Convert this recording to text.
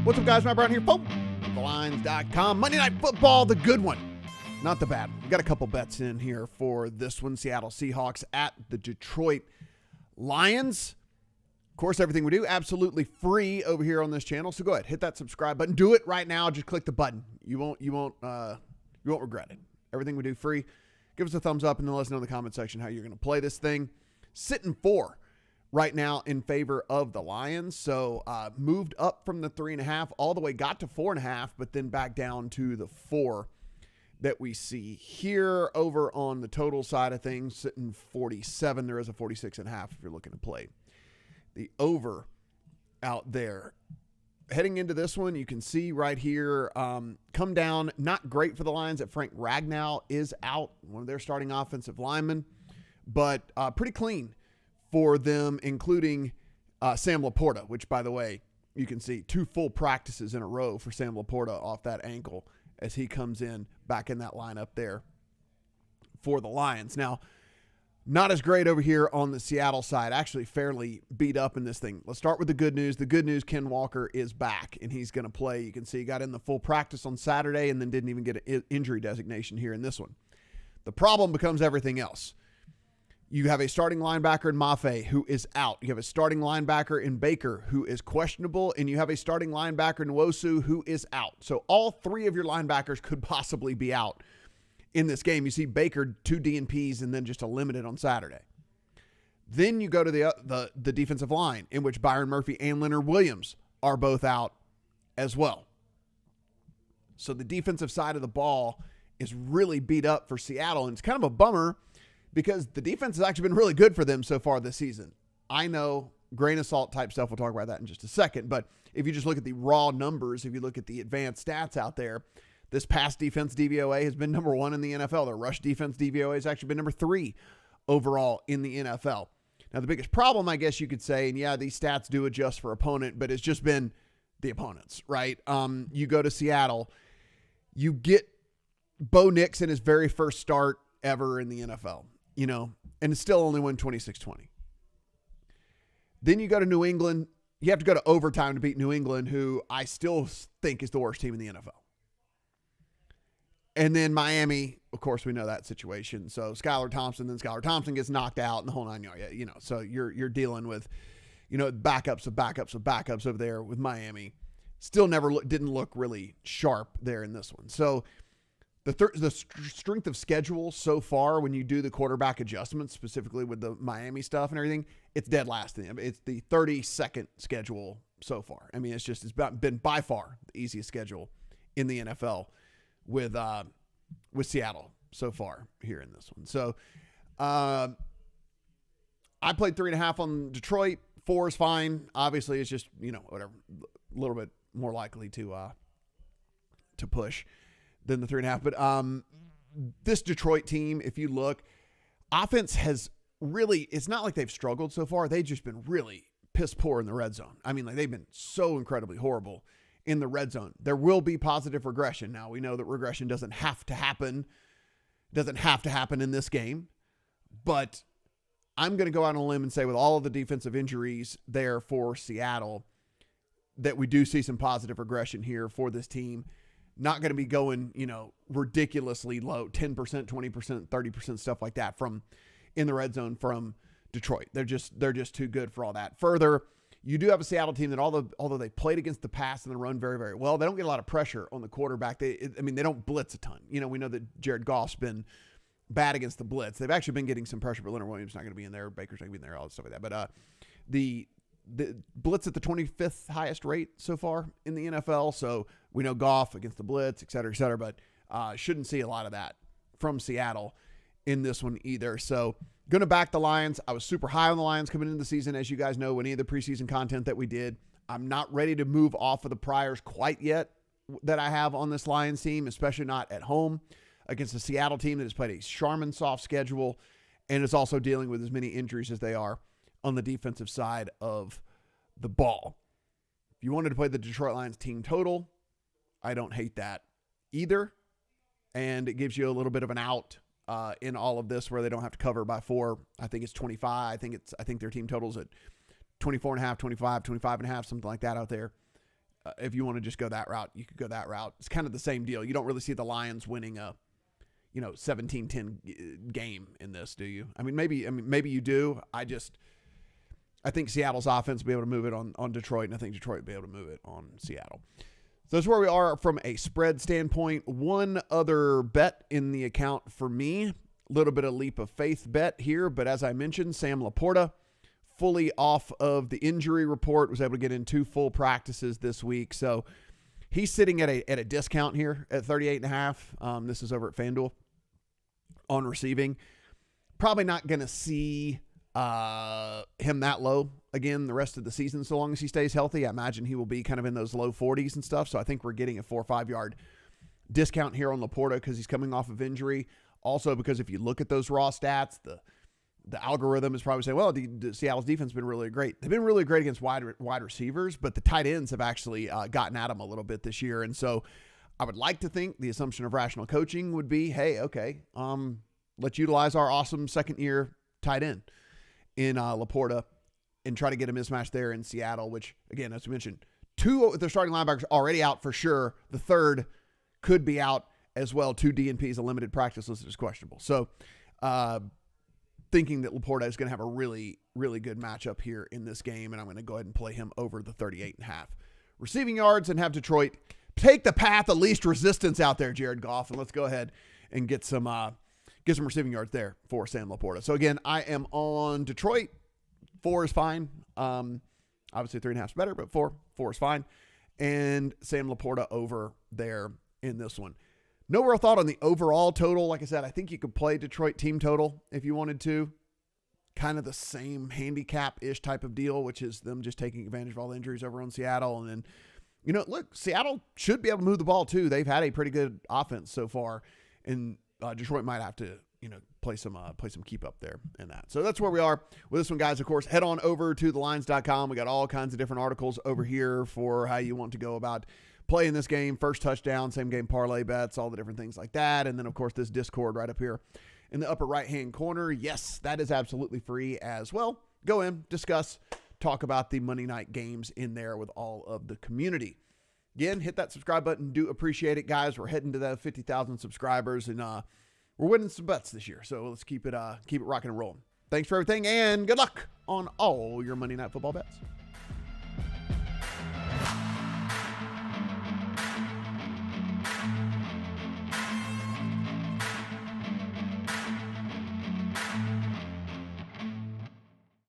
What's up, guys? Matt Brown here, thelines.com. Monday Night Football, the good one, not the bad one. We got a couple bets in here for this one. Seattle Seahawks at the Detroit Lions. Of course, everything we do absolutely free over here on this channel. So go ahead, hit that subscribe button. Do it right now. Just click the button. You won't regret it. Everything we do free. Give us a thumbs up and then let us know in the comment section how you're going to play this thing. Sitting 4 right now in favor of the Lions. So moved up from the 3.5 all the way, got to 4.5, but then back down to the 4 that we see here. Over on the total side of things, sitting 47. There is a 46.5 if you're looking to play the over out there. Heading into this one, you can see right here, come down, not great for the Lions that Frank Ragnow is out, one of their starting offensive linemen, but pretty clean for them, including Sam Laporta, which, by the way, you can see 2 full practices in a row for Sam Laporta off that ankle as he comes in back in that lineup there for the Lions. Now, not as great over here on the Seattle side, actually fairly beat up in this thing. Let's start with the good news. The good news, Ken Walker is back, and he's going to play. You can see he got in the full practice on Saturday and then didn't even get an injury designation here in this one. The problem becomes everything else. You have a starting linebacker in Mafe who is out. You have a starting linebacker in Baker who is questionable, and you have a starting linebacker in Nwosu who is out. So all 3 of your linebackers could possibly be out in this game. You see Baker 2 DNPs and then just a limited on Saturday. Then you go to the defensive line, in which Byron Murphy and Leonard Williams are both out as well. So the defensive side of the ball is really beat up for Seattle, and it's kind of a bummer because the defense has actually been really good for them so far this season. I know, grain of salt type stuff, we'll talk about that in just a second, but if you just look at the raw numbers, if you look at the advanced stats out there, this pass defense DVOA has been number 1 in the NFL. The rush defense DVOA has actually been number 3 overall in the NFL. Now, the biggest problem, I guess you could say, and yeah, these stats do adjust for opponent, but it's just been the opponents, right? You go to Seattle, you get Bo Nix in his very first start ever in the NFL, and still only win 26-20. Then you go to New England. You have to go to overtime to beat New England, who I still think is the worst team in the NFL. And then Miami, of course, we know that situation. So Skylar Thompson gets knocked out and the whole 9 yards. So you're dealing with, backups of backups over there with Miami. Still didn't look really sharp there in this one. So the strength of schedule so far, when you do the quarterback adjustments, specifically with the Miami stuff and everything, it's dead last. It's the 32nd schedule so far. I mean, it's been by far the easiest schedule in the NFL with Seattle so far here in this one. So I played 3.5 on Detroit. 4 is fine. Obviously, it's just, whatever, a little bit more likely to push than the 3.5. But this Detroit team, if you look, offense has really, it's not like they've struggled so far. They've just been really piss poor in the red zone. I mean, they've been so incredibly horrible in the red zone. There will be positive regression. Now, we know that regression doesn't have to happen in this game, but I'm going to go out on a limb and say with all of the defensive injuries there for Seattle that we do see some positive regression here for this team. Not going to be going, ridiculously low, 10%, 20%, 30%, stuff like that from in the red zone from Detroit. They're just too good for all that. Further, you do have a Seattle team that although they played against the pass and the run very, very well, they don't get a lot of pressure on the quarterback. They don't blitz a ton. We know that Jared Goff's been bad against the blitz. They've actually been getting some pressure, but Leonard Williams is not going to be in there. Baker's not going to be in there, all that stuff like that. But the blitz at the 25th highest rate so far in the NFL. So we know Goff against the blitz, et cetera, but shouldn't see a lot of that from Seattle in this one either. So going to back the Lions. I was super high on the Lions coming into the season, as you guys know, any of the preseason content that we did. I'm not ready to move off of the priors quite yet that I have on this Lions team, especially not at home against the Seattle team that has played a Charmin soft schedule and is also dealing with as many injuries as they are on the defensive side of the ball. If you wanted to play the Detroit Lions team total, I don't hate that either. And it gives you a little bit of an out in all of this where they don't have to cover by 4. I think it's 25. I think their team totals at 24.5, 25, 25.5, something like that out there. if you want to just go that route, you could go that route. It's kind of the same deal. You don't really see the Lions winning a 17-10 game in this, do you? Maybe you do. I think Seattle's offense will be able to move it on Detroit, and I think Detroit will be able to move it on Seattle. So that's where we are from a spread standpoint. One other bet in the account for me, a little bit of leap of faith bet here, but as I mentioned, Sam Laporta, fully off of the injury report, was able to get in 2 full practices this week. So he's sitting at a discount here at 38.5. This is over at FanDuel on receiving. Probably not going to see him that low again the rest of the season so long as he stays healthy. I imagine he will be kind of in those low 40s and stuff. So I think we're getting a 4 or 5 yard discount here on Laporta because he's coming off of injury. Also because if you look at those raw stats, the algorithm is probably saying, well, the Seattle's defense has been really great. They've been really great against wide receivers, but the tight ends have actually gotten at them a little bit this year. And so I would like to think the assumption of rational coaching would be, hey, okay, let's utilize our awesome second-year tight end in Laporta and try to get a mismatch there in Seattle, which, again, as we mentioned, 2 of their starting linebackers already out for sure. The third could be out as well. 2 DNPs, a limited practice list is questionable. So thinking that Laporta is going to have a really, really good matchup here in this game, and I'm going to go ahead and play him over the 38.5 receiving yards and have Detroit take the path of least resistance out there, Jared Goff, and let's go ahead and get some receiving yards there for Sam Laporta. So again, I am on Detroit. 4 is fine. Obviously 3.5 is better, but 4 is fine. And Sam Laporta over there in this one. No real thought on the overall total. Like I said, I think you could play Detroit team total if you wanted to. Kind of the same handicap-ish type of deal, which is them just taking advantage of all the injuries over on Seattle. And then, look, Seattle should be able to move the ball too. They've had a pretty good offense so far, and Detroit might have to, play some keep up there in that. So that's where we are with this one, guys. Of course, head on over to thelines.com. We got all kinds of different articles over here for how you want to go about playing this game, first touchdown, same game parlay bets, all the different things like that. And then, of course, this Discord right up here in the upper right-hand corner. Yes, that is absolutely free as well. Go in, discuss, talk about the Monday night games in there with all of the community. Again, hit that subscribe button. Do appreciate it, guys. We're heading to the 50,000 subscribers, and we're winning some bets this year. So let's keep it rocking and rolling. Thanks for everything, and good luck on all your Monday Night Football bets.